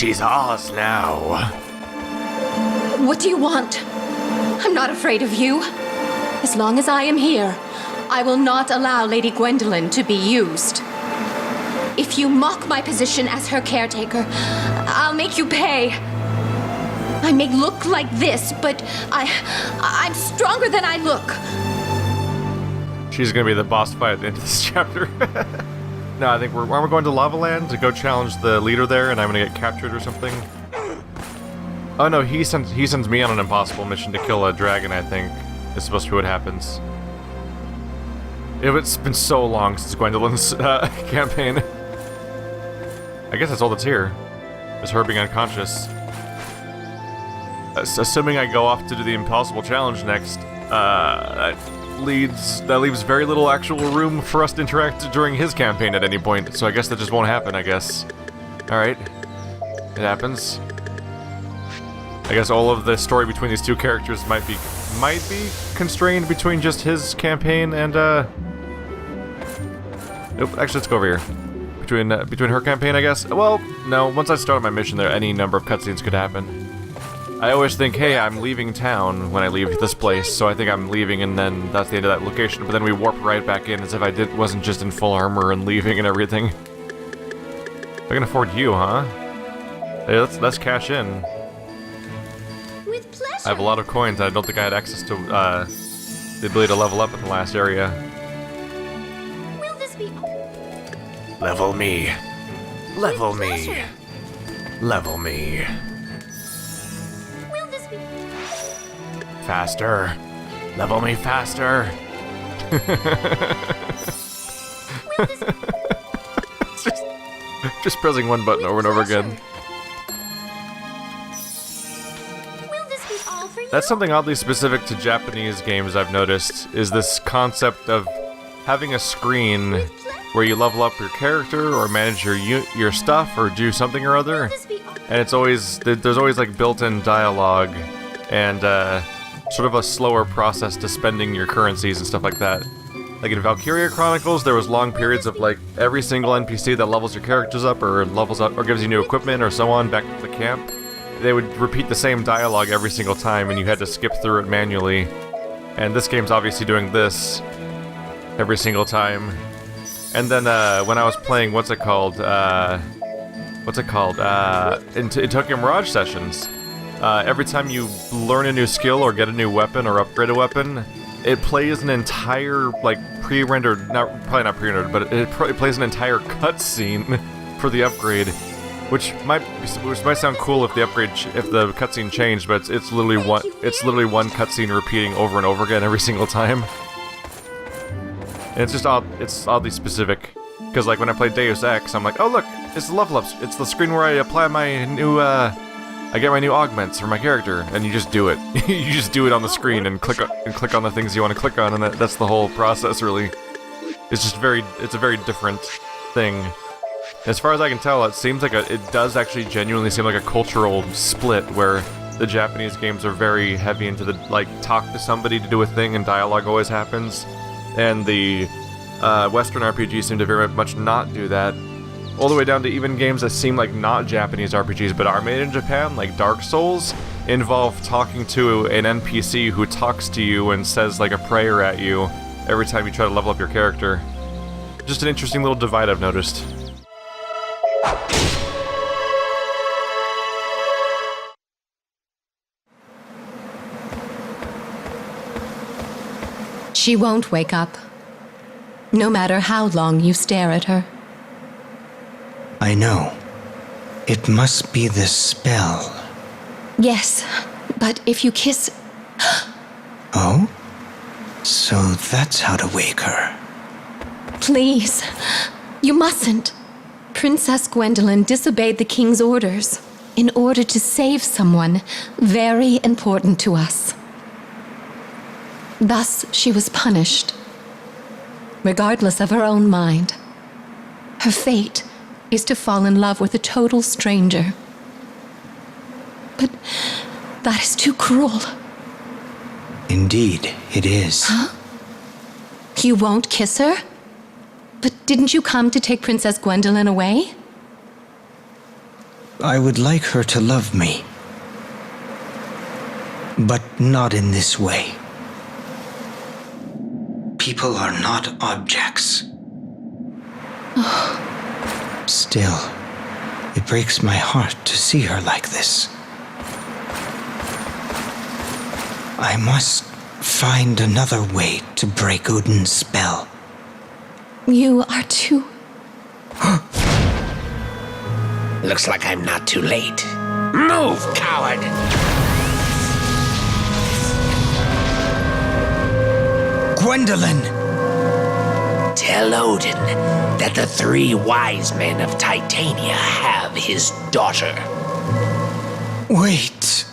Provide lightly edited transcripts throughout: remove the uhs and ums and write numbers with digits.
She's ours now. What do you want? I'm not afraid of you. As long as I am here, I will not allow Lady Gwendolyn to be used. If you mock my position as her caretaker, I'll make you pay. I may look like this, but I'm stronger than I look. She's gonna be the boss fight at the end of this chapter. No, I think we're going to Lava Land to go challenge the leader there, and I'm gonna get captured or something. Oh no, he sends me on an impossible mission to kill a dragon, I think. Is supposed to be what happens. It's been so long since Gwendolyn's campaign. I guess that's all that's here. Is her being unconscious. Assuming I go off to do the impossible challenge next, that leaves very little actual room for us to interact during his campaign at any point, so I guess that just won't happen, I guess. Alright. It happens. I guess all of the story between these two characters might be constrained between just his campaign and, Nope, actually, let's go over here. Between her campaign, I guess? Well, no, once I start my mission there, any number of cutscenes could happen. I always think, hey, I'm leaving town when I leave this place, so I think I'm leaving and then that's the end of that location, but then we warp right back in as if I wasn't just in full armor and leaving and everything. I can afford you, huh? Hey, let's cash in. With pleasure. I have a lot of coins, and I don't think I had access to, the ability to level up in the last area. Will this be... Level me. Level me. Level me. Will this be... Faster. Level me faster. Will this be... just pressing one button over and over again. Will this be all for you? That's something oddly specific to Japanese games I've noticed, is this concept of having a screen where you level up your character or manage your stuff or do something or other. And it's always, there's always like built-in dialogue and sort of a slower process to spending your currencies and stuff like that. Like in Valkyria Chronicles, there was long periods of like every single NPC that levels your characters up or levels up or gives you new equipment or so on back to the camp. They would repeat the same dialogue every single time and you had to skip through it manually. And this game's obviously doing this every single time. And then when I was playing, in Tokyo Mirage Sessions, every time you learn a new skill or get a new weapon or upgrade a weapon, it plays an entire, like, pre-rendered, probably not pre-rendered, but it plays an entire cutscene for the upgrade, which might sound cool if the cutscene changed, but it's literally one one cutscene repeating over and over again every single time. And it's just it's oddly specific, because like when I play Deus Ex, I'm like, oh look, it's the level ups. It's the screen where I apply my new, I get my new augments for my character, and you just do it. You just do it on the screen and click on the things you want to click on, and that's the whole process. Really, it's a very different thing. As far as I can tell, it seems like it does actually genuinely seem like a cultural split where the Japanese games are very heavy into the like talk to somebody to do a thing and dialogue always happens. And the Western RPGs seem to very much not do that. All the way down to even games that seem like not Japanese RPGs but are made in Japan, like Dark Souls, involve talking to an NPC who talks to you and says like a prayer at you every time you try to level up your character. Just an interesting little divide I've noticed. She won't wake up, no matter how long you stare at her. I know. It must be the spell. Yes, but if you kiss... Oh? So that's how to wake her. Please, you mustn't. Princess Gwendolyn disobeyed the king's orders in order to save someone very important to us. Thus, she was punished, regardless of her own mind. Her fate is to fall in love with a total stranger. But that is too cruel. Indeed, it is. Huh? You won't kiss her? But didn't you come to take Princess Gwendolyn away? I would like her to love me. But not in this way. People are not objects. Still, it breaks my heart to see her like this. I must find another way to break Odin's spell. You are too... Looks like I'm not too late. Move, coward! Gwendolyn! Tell Odin that the 3 wise men of Titania have his daughter. Wait.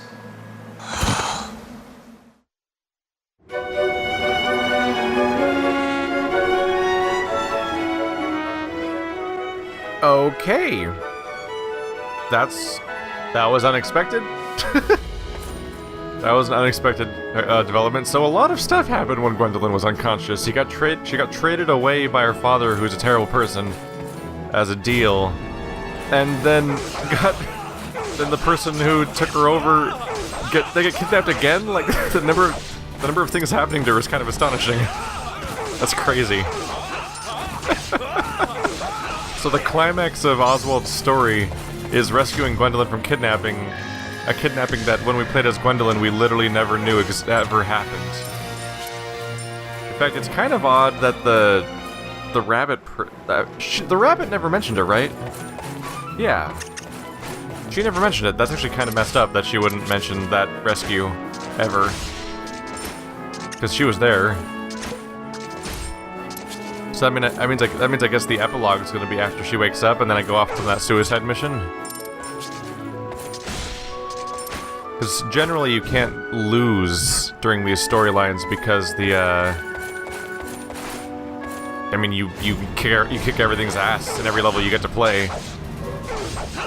Okay. That was unexpected. That was an unexpected development. So a lot of stuff happened when Gwendolyn was unconscious. She got traded away by her father, who's a terrible person, as a deal, and then the person who took her over they get kidnapped again. Like the number of things happening to her is kind of astonishing. That's crazy. So the climax of Oswald's story is rescuing Gwendolyn from kidnapping. A kidnapping that, when we played as Gwendolyn, we literally never knew ever happened. In fact, it's kind of odd that the rabbit... the rabbit never mentioned her, right? Yeah. She never mentioned it. That's actually kind of messed up that she wouldn't mention that rescue ever. Because she was there. So that means I guess the epilogue is going to be after she wakes up, and then I go off to that suicide mission. Because generally you can't lose during these storylines because the I mean you kick everything's ass in every level you get to play.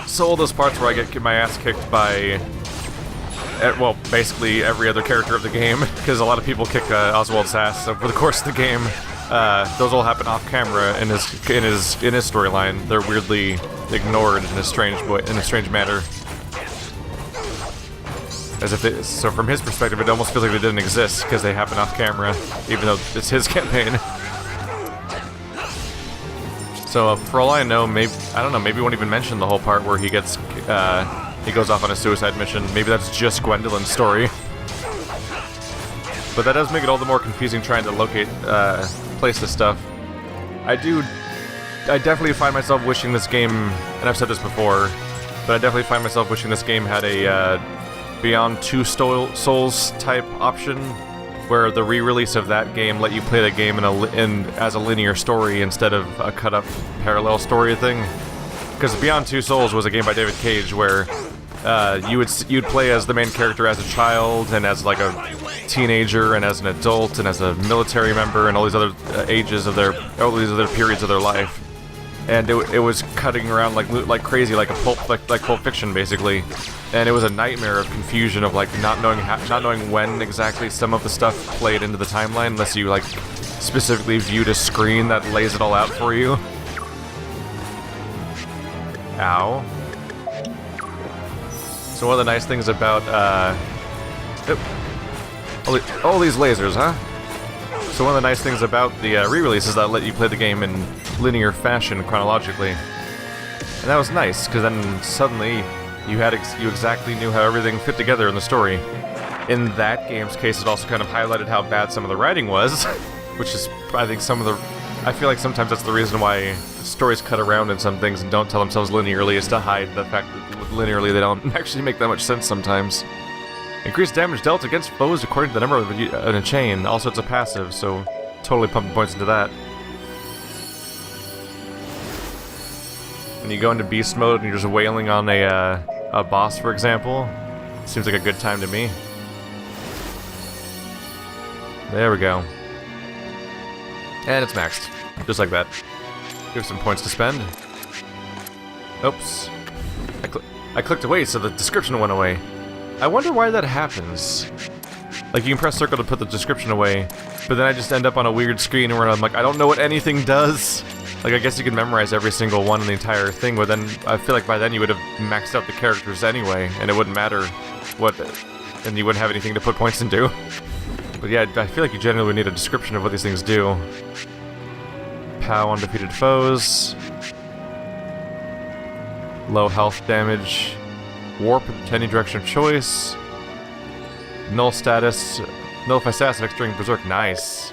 So all those parts where I get my ass kicked by well, basically every other character of the game, because a lot of people kick Oswald's ass over the course of the game. Those all happen off camera in his storyline. They're weirdly ignored in a strange manner. As if so from his perspective, it almost feels like they didn't exist because they happen off camera, even though it's his campaign. So for all I know, maybe we won't even mention the whole part where he goes off on a suicide mission. Maybe that's just Gwendolyn's story. But that does make it all the more confusing trying to locate, place this stuff. I definitely find myself wishing this game, and I've said this before, but I definitely find myself wishing this game had a Beyond Two Souls type option, where the re-release of that game let you play the game as a linear story instead of a cut-up parallel story thing. Because Beyond Two Souls was a game by David Cage where you'd play as the main character as a child and as like a teenager and as an adult and as a military member and all these other all these other periods of their life. And it was cutting around like crazy, like Pulp Fiction basically, and it was a nightmare of confusion of like not knowing when exactly some of the stuff played into the timeline unless you like specifically viewed a screen that lays it all out for you. Ow. So one of the nice things about all these lasers, huh? So one of the nice things about the re-release is that let you play the game in linear fashion chronologically, and that was nice because then suddenly you exactly knew how everything fit together in the story. In that game's case, it also kind of highlighted how bad some of the writing was, which is I feel like sometimes that's the reason why stories cut around in some things and don't tell themselves linearly, is to hide the fact that linearly they don't actually make that much sense sometimes. Increased damage dealt against foes according to the number in a chain. Also, it's a passive, so totally pumping points into that. When you go into beast mode and you're just wailing on a boss, for example, seems like a good time to me. There we go. And it's maxed. Just like that. Give some points to spend. Oops. I clicked away, so the description went away. I wonder why that happens. Like, you can press circle to put the description away, but then I just end up on a weird screen where I'm like, I don't know what anything does. Like, I guess you could memorize every single one in the entire thing, but then I feel like by then you would have maxed out the characters anyway, and it wouldn't matter what, and you wouldn't have anything to put points into. But yeah, I feel like you generally would need a description of what these things do. POW on defeated foes. Low health damage. Warp to any direction of choice. Null status. Nullify status next during Berserk. Nice.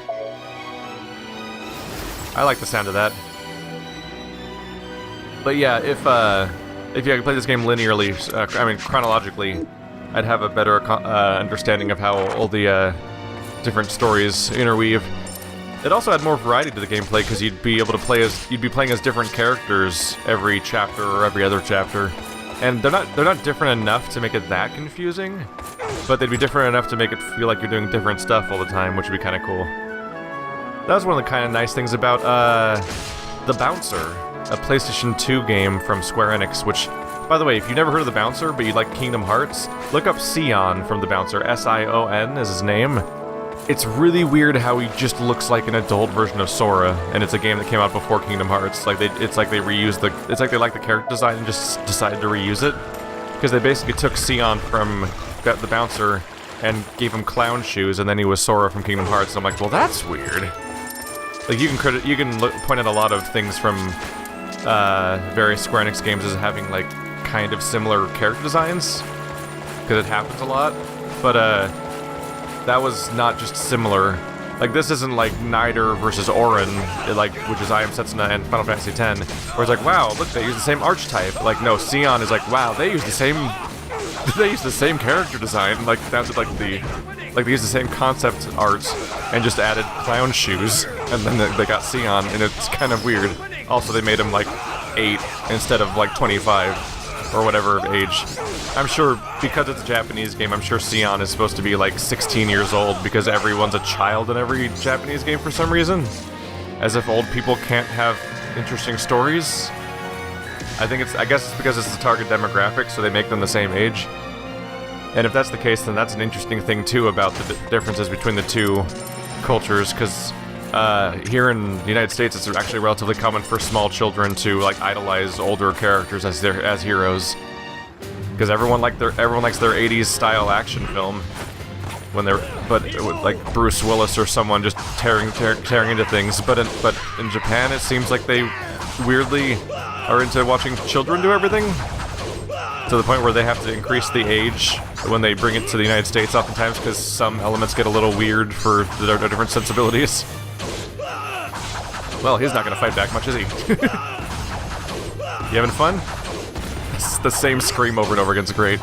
I like the sound of that. But yeah, if I could play this game linearly, I mean chronologically, I'd have a better understanding of how all the different stories interweave. It also had more variety to the gameplay because you'd be able to play as playing as different characters every chapter or every other chapter, and they're not different enough to make it that confusing, but they'd be different enough to make it feel like you're doing different stuff all the time, which would be kind of cool. That was one of the kind of nice things about The Bouncer, a PlayStation 2 game from Square Enix, which, by the way, if you've never heard of The Bouncer but you like Kingdom Hearts, look up Sion from The Bouncer. S-I-O-N is his name. It's really weird how he just looks like an adult version of Sora, and it's a game that came out before Kingdom Hearts. It's like they like the character design and just decided to reuse it, because they basically took Sion from The Bouncer and gave him clown shoes, and then he was Sora from Kingdom Hearts. And I'm like, well, that's weird. Like, you can point out a lot of things from various Square Enix games as having like kind of similar character designs, because it happens a lot, but that was not just similar. Like, this isn't like Nider versus Auron, which is I Am Setsuna and Final Fantasy X, where it's like, wow, look, they use the same archetype. Like, no, Sion is like, wow, they use the same character design. Like, that's like they use the same concept art and just added clown shoes, and then they got Sion, and it's kind of weird. Also, they made him like 8 instead of like 25. Or whatever age. I'm sure, because it's a Japanese game, I'm sure Sion is supposed to be like 16 years old, because everyone's a child in every Japanese game for some reason. As if old people can't have interesting stories. I guess it's because it's the target demographic, so they make them the same age. And if that's the case, then that's an interesting thing too about the differences between the two cultures, because here in the United States, it's actually relatively common for small children to like idolize older characters as heroes, because everyone likes their 80s style action film like Bruce Willis or someone just tearing into things. But in Japan, it seems like they weirdly are into watching children do everything, to the point where they have to increase the age when they bring it to the United States, oftentimes because some elements get a little weird for their different sensibilities. Well, he's not gonna fight back much, is he? You having fun? It's the same scream over and over again. It's great.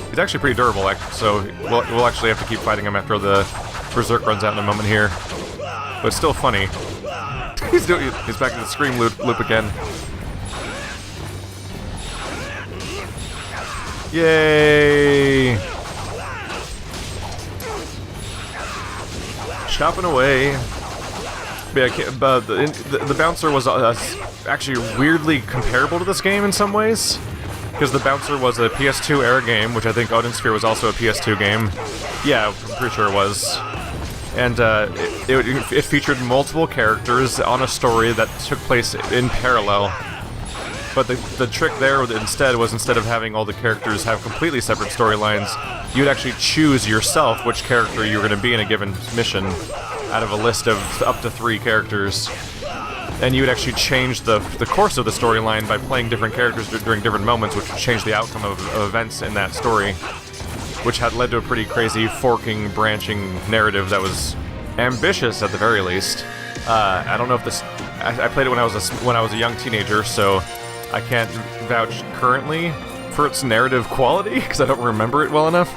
He's actually pretty durable, so we'll actually have to keep fighting him after the Berserk runs out in a moment here. But it's still funny. He's back to the scream loop again. Yay! Chopping away. But the Bouncer was actually weirdly comparable to this game in some ways, because the Bouncer was a PS2 era game, which I think Odin Sphere was also a PS2 game. Yeah, I'm pretty sure it was. And it featured multiple characters on a story that took place in parallel. But the trick there instead of having all the characters have completely separate storylines, you'd actually choose yourself which character you were going to be in a given mission out of a list of up to 3 characters. And you would actually change the course of the storyline by playing different characters during different moments, which would change the outcome of events in that story, which had led to a pretty crazy forking, branching narrative that was ambitious at the very least. I don't know if this... I played it when I was a young teenager, so I can't vouch currently for its narrative quality, because I don't remember it well enough.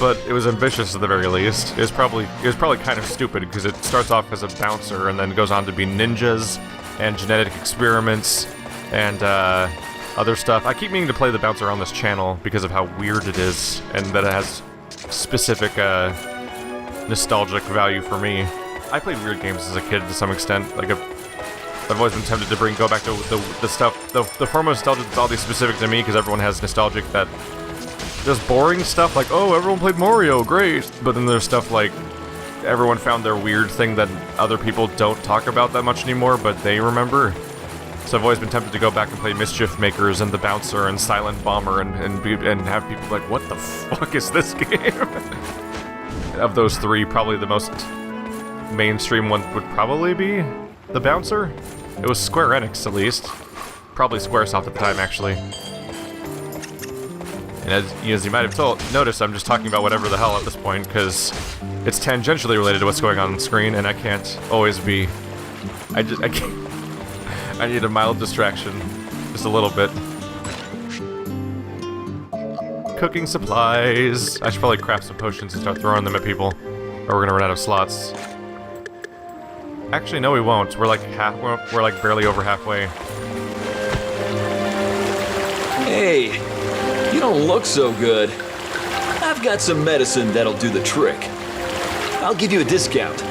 But it was ambitious at the very least. It was probably kind of stupid, because it starts off as a bouncer and then goes on to be ninjas and genetic experiments and other stuff. I keep meaning to play the bouncer on this channel because of how weird it is, and that it has specific nostalgic value for me. I played weird games as a kid to some extent. Like I've always been tempted to go back to the stuff, the form of nostalgia that's oddly specific to me, because everyone has nostalgic that just boring stuff like, oh, everyone played Mario, great. But then there's stuff like everyone found their weird thing that other people don't talk about that much anymore, but they remember. So I've always been tempted to go back and play Mischief Makers and The Bouncer and Silent Bomber and have people like, what the fuck is this game? Of those three, probably the most mainstream one would probably be The Bouncer. It was Square Enix, at least. Probably Squaresoft at the time, actually. And as you might have noticed, I'm just talking about whatever the hell at this point, because it's tangentially related to what's going on screen, and I can't always be... I can't... I need a mild distraction. Just a little bit. Cooking supplies! I should probably craft some potions and start throwing them at people, or we're gonna run out of slots. Actually, no, we won't. We're like we're like barely over halfway. Hey, you don't look so good. I've got some medicine that'll do the trick. I'll give you a discount.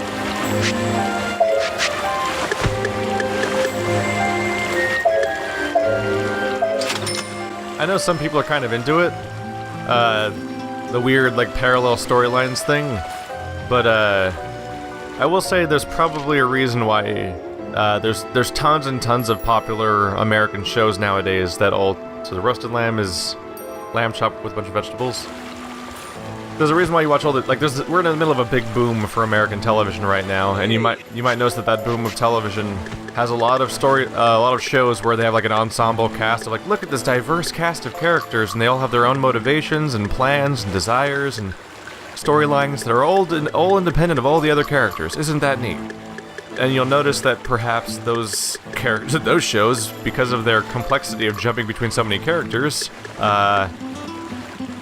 I know some people are kind of into it. The weird, like, parallel storylines thing. But, I will say there's probably a reason why there's tons and tons of popular American shows nowadays that all... So the roasted lamb is lamb chopped with a bunch of vegetables. There's a reason why you watch all the... Like, we're in the middle of a big boom for American television right now, and you might notice that boom of television has a lot of shows where they have like an ensemble cast of like, look at this diverse cast of characters, and they all have their own motivations and plans and desires and storylines that are all independent of all the other characters. Isn't that neat? And you'll notice that perhaps those characters, those shows, because of their complexity of jumping between so many characters,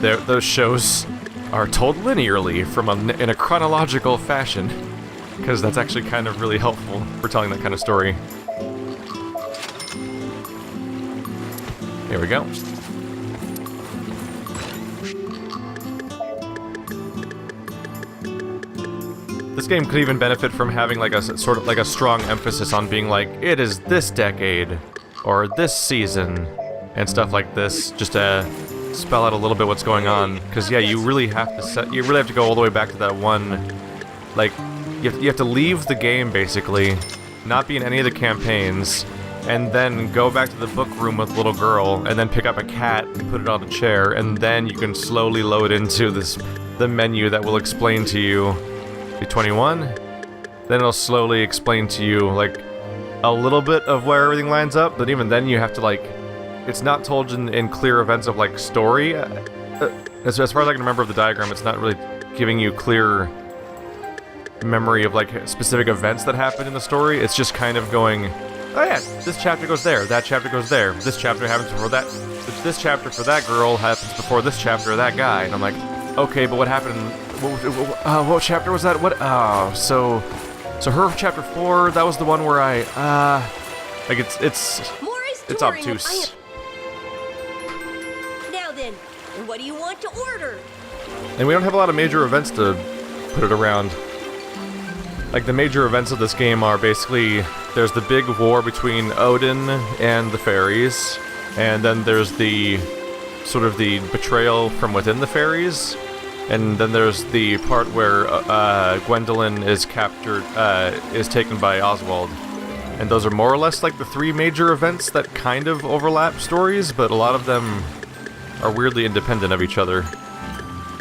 those shows are told linearly in a chronological fashion, because that's actually kind of really helpful for telling that kind of story. Here we go. This game could even benefit from having like a sort of like a strong emphasis on being like, it is this decade or this season and stuff like this, just to spell out a little bit what's going on. Because yeah, you really have to go all the way back to that one. Like, you have to leave the game basically, not be in any of the campaigns, and then go back to the book room with the little girl, and then pick up a cat and put it on a chair, and then you can slowly load into the menu that will explain to you. 21, then it'll slowly explain to you like a little bit of where everything lines up, but even then you have to like, it's not told in clear events of like story. As far as I can remember of the diagram, it's not really giving you clear memory of like specific events that happen in the story. It's just kind of going, oh yeah, this chapter goes there, that chapter goes there, this chapter happens before that, this chapter for that girl happens before this chapter of that guy, and I'm like, okay, but what happened? What chapter was that? What? Oh, so her chapter 4. That was the one where like it's obtuse. Now then, what do you want to order? And we don't have a lot of major events to put it around. Like the major events of this game are basically there's the big war between Odin and the fairies, and then there's the sort of the betrayal from within the fairies. And then there's the part where Gwendolyn is captured, is taken by Oswald. And those are more or less like the three major events that kind of overlap stories, but a lot of them are weirdly independent of each other.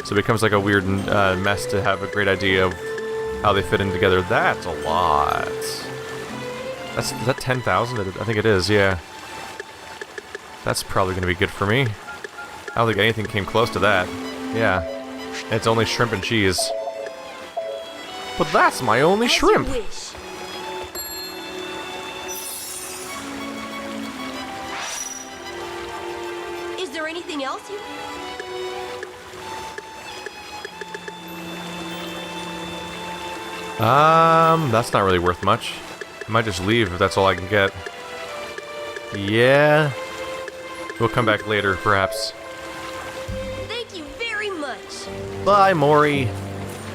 So it becomes like a weird mess to have a great idea of how they fit in together. That's a lot. Is that 10,000? I think it is, yeah. That's probably going to be good for me. I don't think anything came close to that. Yeah. And it's only shrimp and cheese. But that's my only shrimp! Is there anything else you... That's not really worth much. I might just leave if that's all I can get. Yeah. We'll come back later, perhaps. Bye, Maury.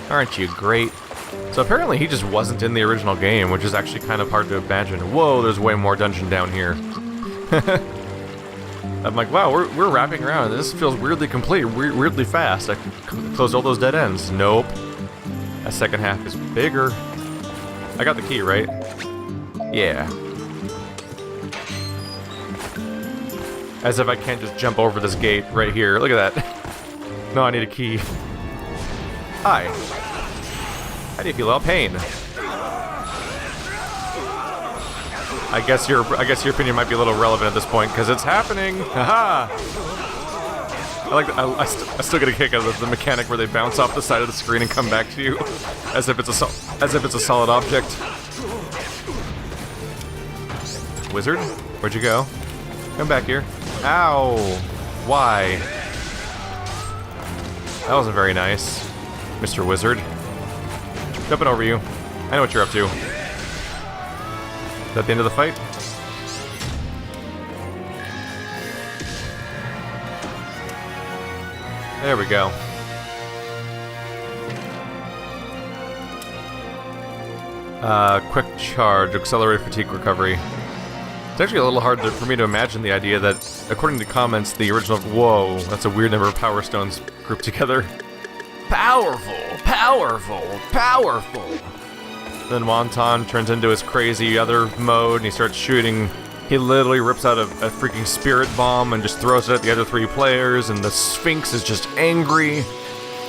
Aren't you great? So apparently he just wasn't in the original game, which is actually kind of hard to imagine. Whoa, there's way more dungeon down here. I'm like, wow, we're wrapping around. This feels weirdly complete, weirdly fast. I can close all those dead ends. Nope. That second half is bigger. I got the key, right? Yeah. As if I can't just jump over this gate right here. Look at that. No, I need a key. Hi. How do you feel about pain? I guess your opinion might be a little relevant at this point because it's happening. Haha. I still get a kick out of the mechanic where they bounce off the side of the screen and come back to you, as if it's a solid object. Wizard, where'd you go? Come back here. Ow! Why? That wasn't very nice, Mr. Wizard. Jumping over you. I know what you're up to. Is that the end of the fight? There we go. Quick charge, accelerate fatigue recovery. It's actually a little hard for me to imagine the idea that, according to comments, the original... Whoa, that's a weird number of power stones grouped together. Powerful, powerful, powerful! Then Wonton turns into his crazy other mode and he starts shooting. He literally rips out a freaking spirit bomb and just throws it at the other three players, and the Sphinx is just angry.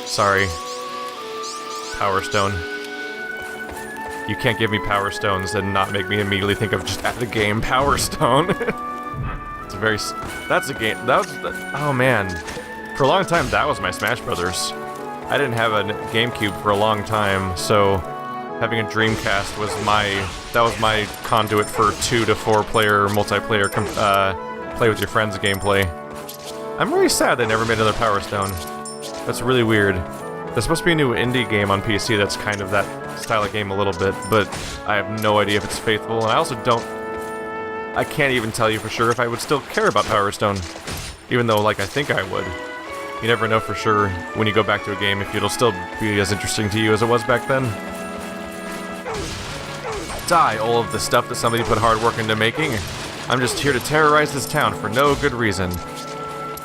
Sorry. Power Stone. You can't give me Power Stones and not make me immediately think of just at the game Power Stone. It's a very... That's a game... That was... Oh man. For a long time, that was my Smash Brothers. I didn't have a GameCube for a long time, so... Having a Dreamcast was my conduit for 2 to 4 player multiplayer play with your friends gameplay. I'm really sad they never made another Power Stone. That's really weird. There's supposed to be a new indie game on PC that's kind of that style of game a little bit, but I have no idea if it's faithful, and I also I can't even tell you for sure if I would still care about Power Stone, even though, like, I think I would. You never know for sure when you go back to a game if it'll still be as interesting to you as it was back then. Die, all of the stuff that somebody put hard work into making. I'm just here to terrorize this town for no good reason.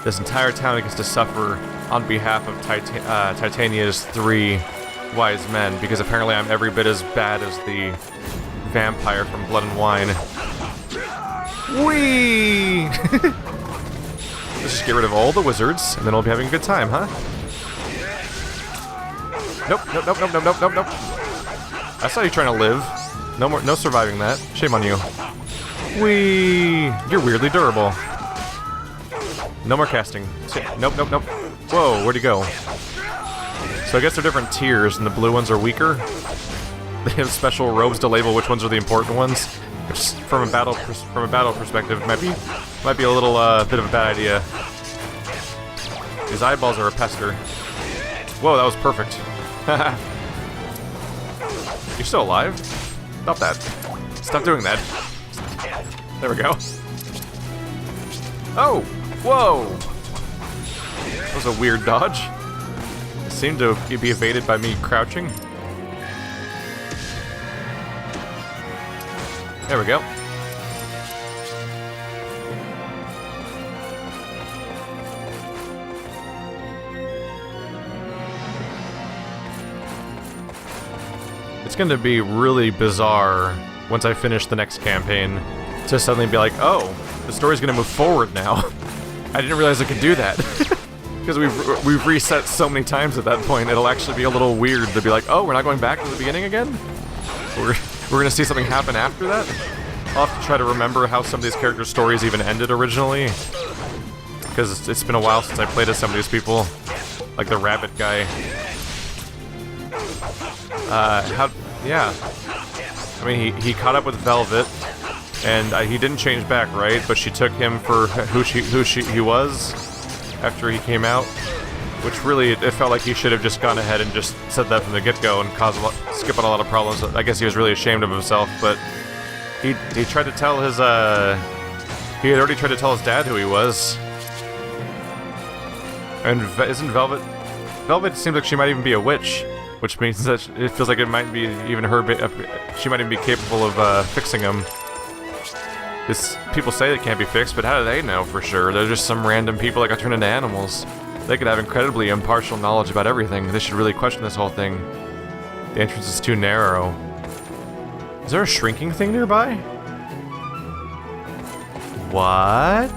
This entire town gets to suffer on behalf of Titania's 3 wise men, because apparently I'm every bit as bad as the vampire from Blood and Wine. Whee! Let's just get rid of all the wizards, and then we'll be having a good time, huh? Nope, nope, nope, nope, nope, nope, nope, nope. I saw you trying to live. No surviving that. Shame on you. Whee! You're weirdly durable. No more casting. Nope, nope, nope. Whoa, where'd he go? So I guess they're different tiers, and the blue ones are weaker. They have special robes to label which ones are the important ones, which, from a battle perspective, might be a little bit of a bad idea. These eyeballs are a pester. Whoa, that was perfect. You're still alive? Stop that. Stop doing that. There we go. Oh! Whoa! That was a weird dodge. It seemed to be evaded by me crouching. There we go. It's going to be really bizarre once I finish the next campaign to suddenly be like, oh, the story's going to move forward now. I didn't realize I could do that. Because we've reset so many times at that point, it'll actually be a little weird to be like, oh, we're not going back to the beginning again? We're going to see something happen after that? I'll have to try to remember how some of these characters' stories even ended originally. Because it's been a while since I played as some of these people. Like the rabbit guy. Yeah. I mean, he caught up with Velvet, and he didn't change back, right? But she took him for who he was after he came out, which really, it felt like he should have just gone ahead and just said that from the get-go and skip on a lot of problems. I guess he was really ashamed of himself, but he tried to tell his, he had already tried to tell his dad who he was. And isn't Velvet seems like she might even be a witch. Which means that it feels like it might be even her. She might even be capable of fixing him. People say it can't be fixed, but how do they know for sure? They're just some random people that got turned into animals. They could have incredibly impartial knowledge about everything. They should really question this whole thing. The entrance is too narrow. Is there a shrinking thing nearby? What?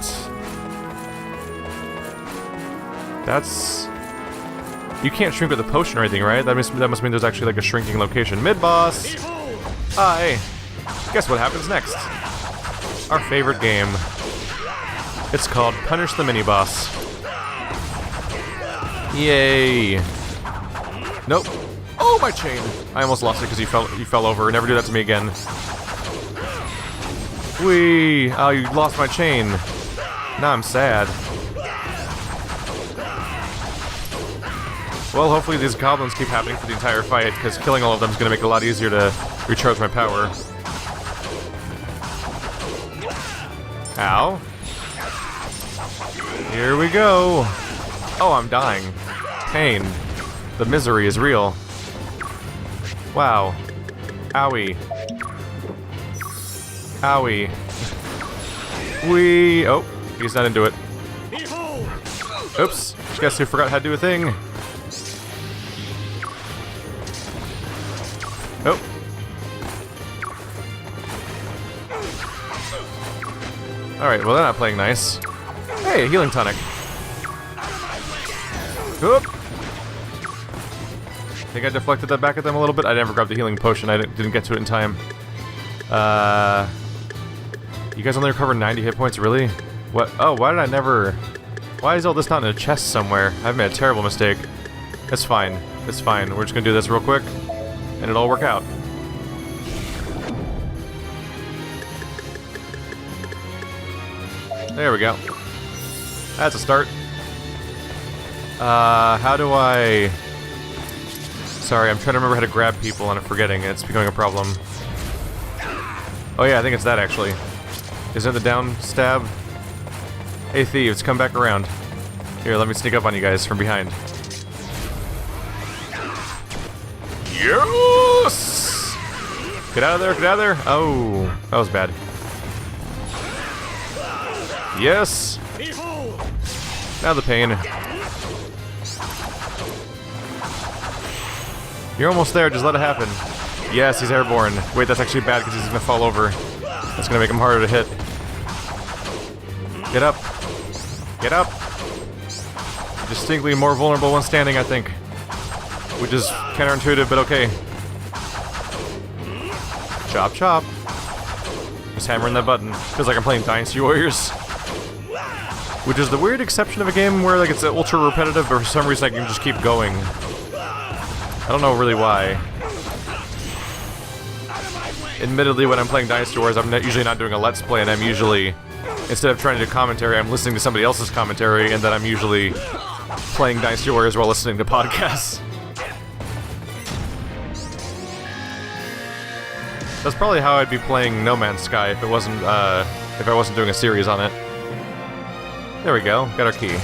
That's... You can't shrink with a potion or anything, right? That must mean there's actually like a shrinking location. Mid-boss! Hi! Guess what happens next? Our favorite game. It's called Punish the Mini-Boss. Yay! Nope. Oh, my chain! I almost lost it because you fell over. Never do that to me again. Whee! Oh, you lost my chain. Now I'm sad. Well, hopefully these goblins keep happening for the entire fight, because killing all of them is going to make it a lot easier to recharge my power. Ow. Here we go. Oh, I'm dying. Pain. The misery is real. Wow. Owie. Owie. Wee. Oh, he's not into it. Oops. Guess who forgot how to do a thing? Oh. Alright, well they're not playing nice. Hey, healing tonic. Oop. Think I deflected that back at them a little bit? I never grabbed the healing potion. I didn't get to it in time. You guys only recover 90 hit points? Really? What? Oh, why did I never... Why is all this not in a chest somewhere? I've made a terrible mistake. It's fine. It's fine. We're just gonna do this real quick, and it'll all work out. There we go. That's a start. How do I... Sorry, I'm trying to remember how to grab people and I'm forgetting. It's becoming a problem. Oh yeah, I think it's that actually. Isn't it the down stab? Hey thieves, come back around. Here, let me sneak up on you guys from behind. Yes! Get out of there, get out of there! Oh, that was bad. Yes! Now the pain. You're almost there, just let it happen. Yes, he's airborne. Wait, that's actually bad because he's gonna fall over. That's gonna make him harder to hit. Get up. Get up. Distinctly more vulnerable when standing, I think. Which is counterintuitive, but okay. Chop, chop. Just hammering that button. Feels like I'm playing Dynasty Warriors. Which is the weird exception of a game where like it's ultra repetitive, but for some reason I can just keep going. I don't know really why. Admittedly, when I'm playing Dynasty Wars, I'm usually not doing a Let's Play, and I'm usually, instead of trying to do commentary, I'm listening to somebody else's commentary, and then I'm usually playing Dynasty Warriors while listening to podcasts. That's probably how I'd be playing No Man's Sky if it wasn't, if I wasn't doing a series on it. There we go, got our key.